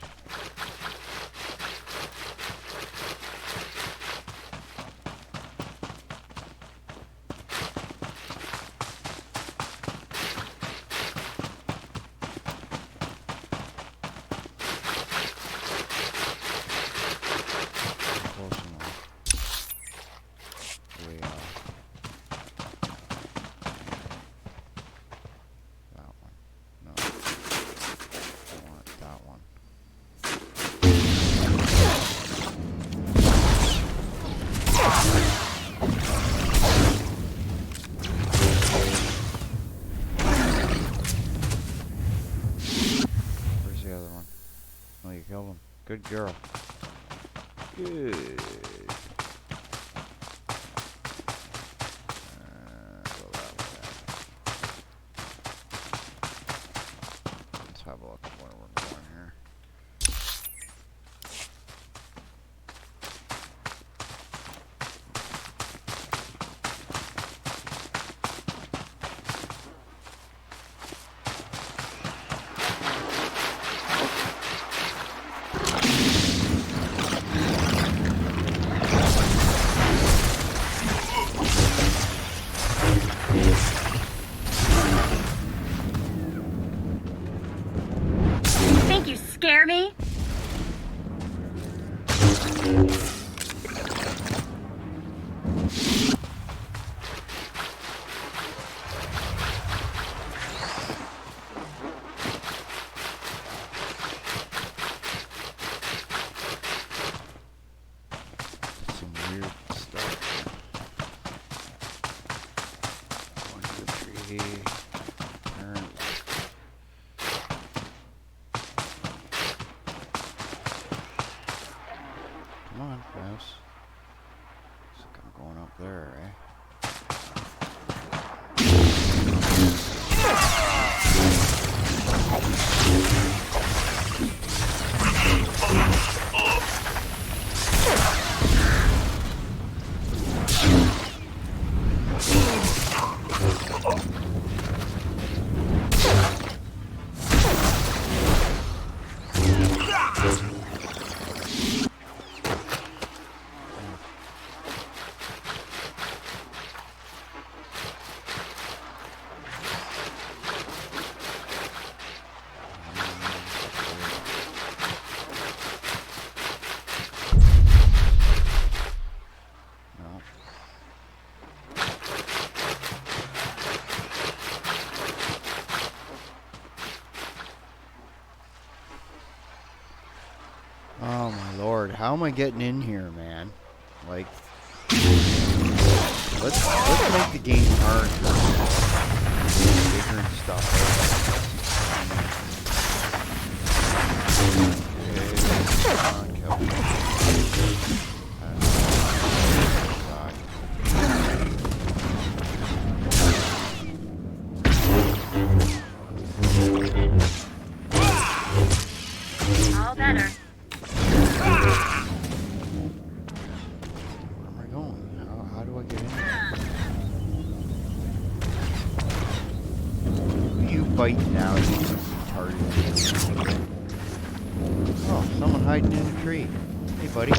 Good girl. Good. Go that way. Let's have a look at where we're going here. Scare me? Some weird stuff. Going to the tree. Turn. Come on, mouse. Looks like I'm going up there, eh? Oh my lord, how am I getting in here, man? Like, let's make the game hard. Bigger and stuff. All better. Where am I going? How do I get in? Who are you biting now, you retarded? Oh, someone hiding in a tree. Hey, buddy.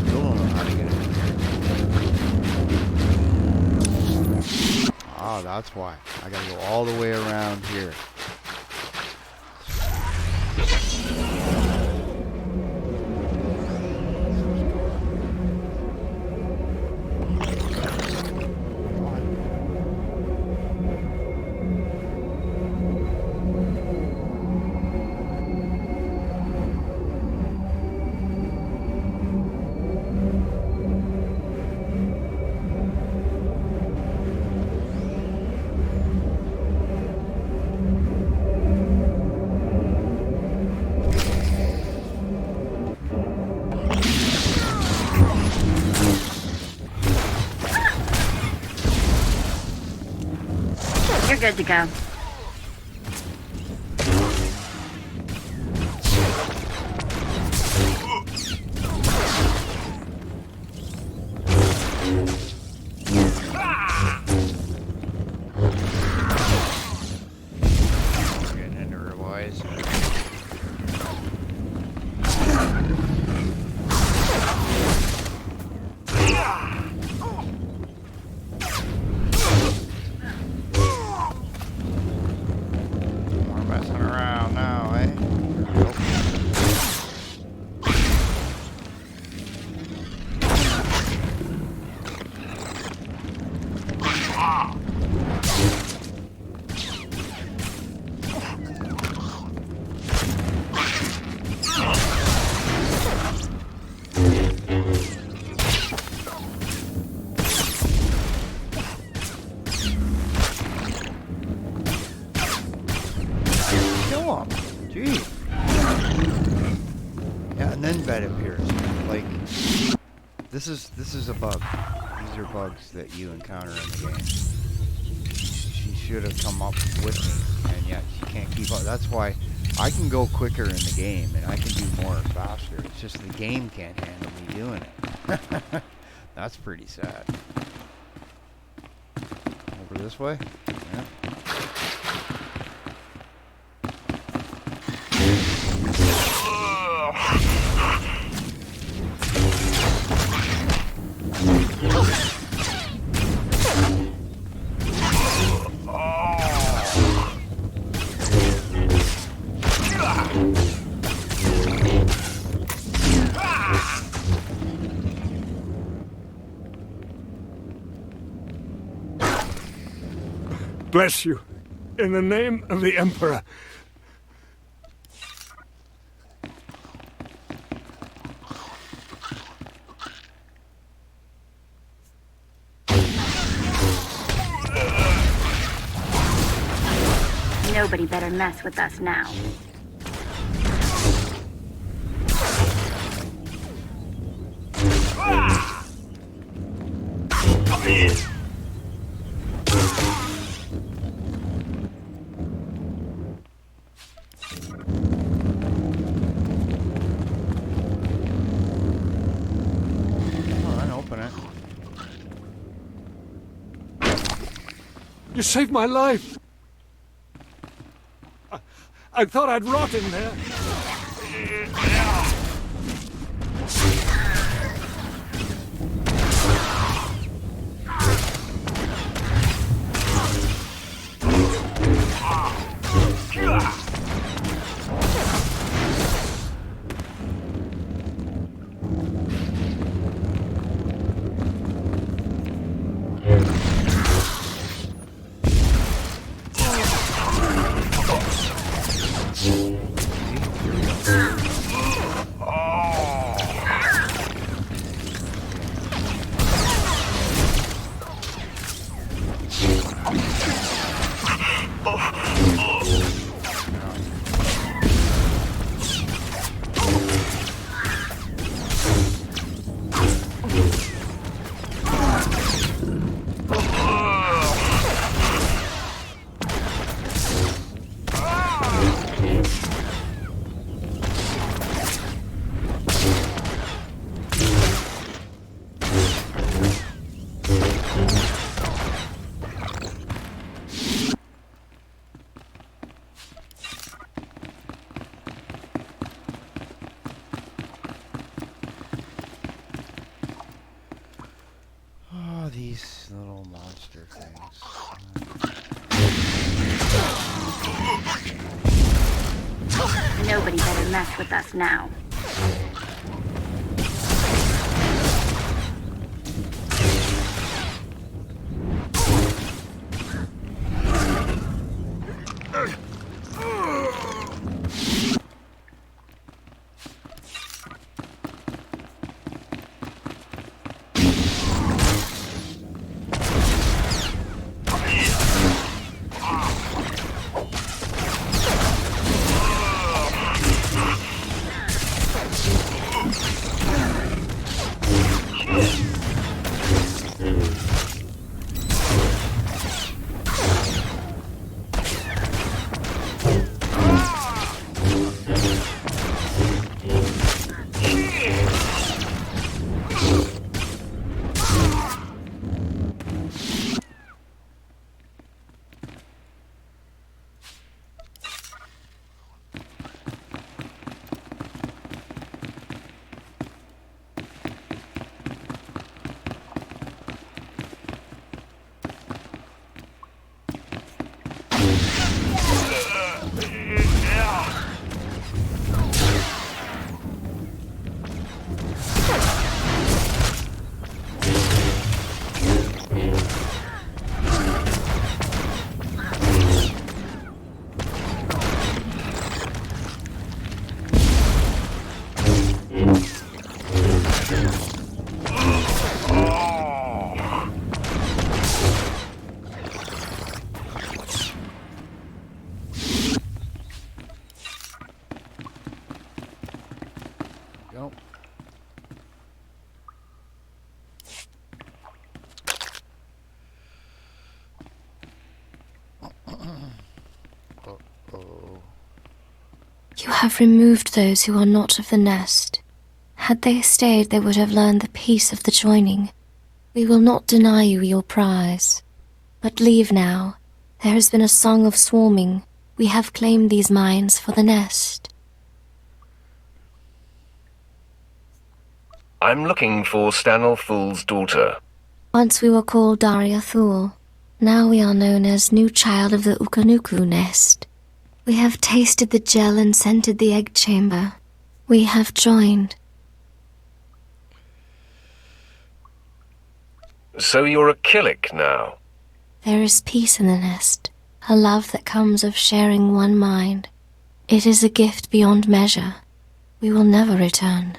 Still don't know how to get in. Ah, that's why. I gotta go all the way around here. You're good to go. Getting into her boys. We're messing around now, eh? Nope. Kill him. Jeez. Yeah, and then bed appears. Like, this is a bug. These are bugs that you encounter in the game. She should have come up with me, and yet she can't keep up. That's why I can go quicker in the game, and I can do more faster. It's just the game can't handle me doing it. That's pretty sad. Over this way? Yeah. Bless you. In the name of the Emperor. Nobody better mess with us now. You saved my life. I thought I'd rot in there. These little monster things. Nobody better mess with us now. You have removed those who are not of the nest. Had they stayed, they would have learned the peace of the joining. We will not deny you your prize. But leave now. There has been a song of swarming. We have claimed these mines for the nest. I'm looking for Stanel Fool's daughter. Once we were called Daria Thul. Now we are known as New Child of the Ukanuku Nest. We have tasted the gel and scented the egg chamber. We have joined. So you're a Killick now? There is peace in the nest, a love that comes of sharing one mind. It is a gift beyond measure. We will never return.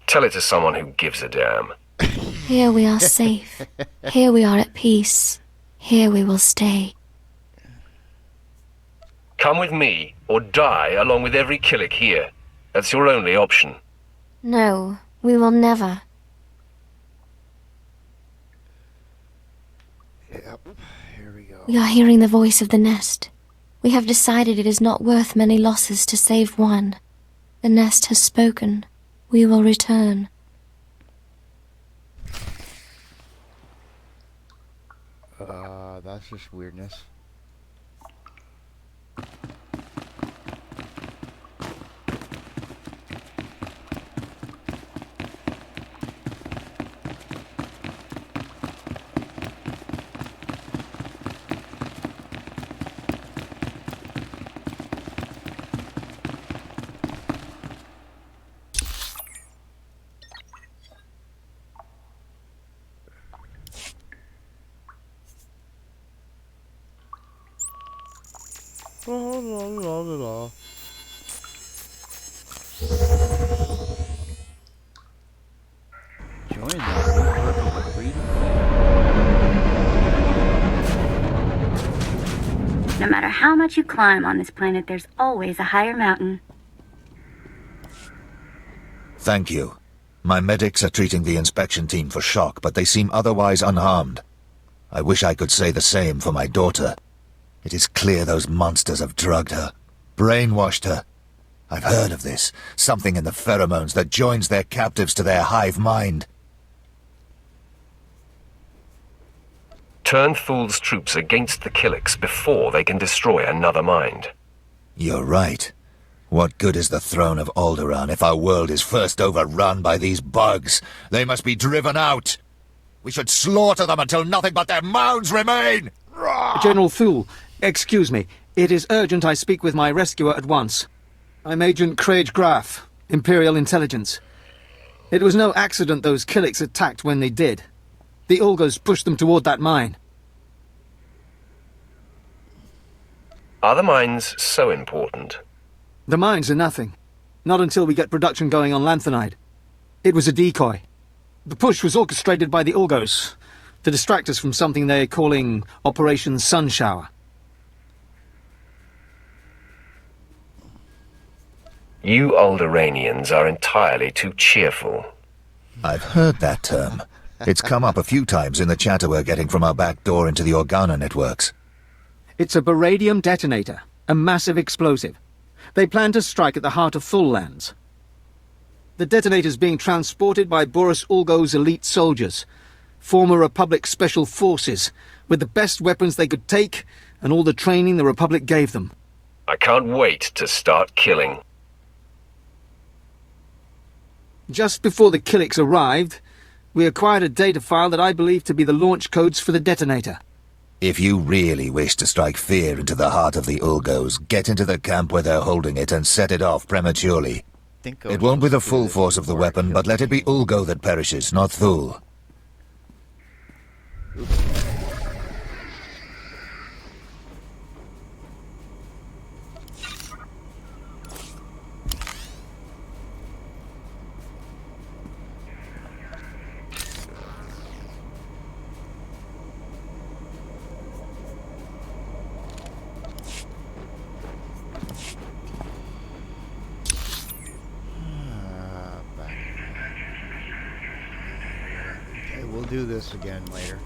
Tell it to someone who gives a damn. Here we are safe. Here we are at peace. Here we will stay. Come with me, or die along with every Killick here. That's your only option. No, we will never. Yep, here we go. We are hearing the voice of the nest. We have decided it is not worth many losses to save one. The nest has spoken. We will return. That's just weirdness. Join the freedom. No matter how much you climb on this planet, there's always a higher mountain. Thank you. My medics are treating the inspection team for shock, but they seem otherwise unharmed. I wish I could say the same for my daughter. It is clear those monsters have drugged her, brainwashed her. I've heard of this, something in the pheromones that joins their captives to their hive mind. Turn Fool's troops against the Killicks before they can destroy another mind. You're right. What good is the throne of Alderan if our world is first overrun by these bugs? They must be driven out. We should slaughter them until nothing but their mounds remain! General Thule, excuse me. It is urgent I speak with my rescuer at once. I'm Agent Craig Graff, Imperial Intelligence. It was no accident those Killicks attacked when they did. The Ulgos pushed them toward that mine. Are the mines so important? The mines are nothing. Not until we get production going on lanthanide. It was a decoy. The push was orchestrated by the Ulgos to distract us from something they're calling Operation Sunshower. You Alderanians are entirely too cheerful. I've heard that term. It's come up a few times in the chatter we're getting from our back door into the Organa networks. It's a baradium detonator, a massive explosive. They plan to strike at the heart of Thul lands. The detonator's being transported by Boris Ulgo's elite soldiers, former Republic Special Forces, with the best weapons they could take and all the training the Republic gave them. I can't wait to start killing. Just before the Killicks arrived, we acquired a data file that I believe to be the launch codes for the detonator. If you really wish to strike fear into the heart of the Ulgos, get into the camp where they're holding it and set it off prematurely. It won't be the full force of the weapon, but let it be Ulgo that perishes, not Thul. We'll do this again later.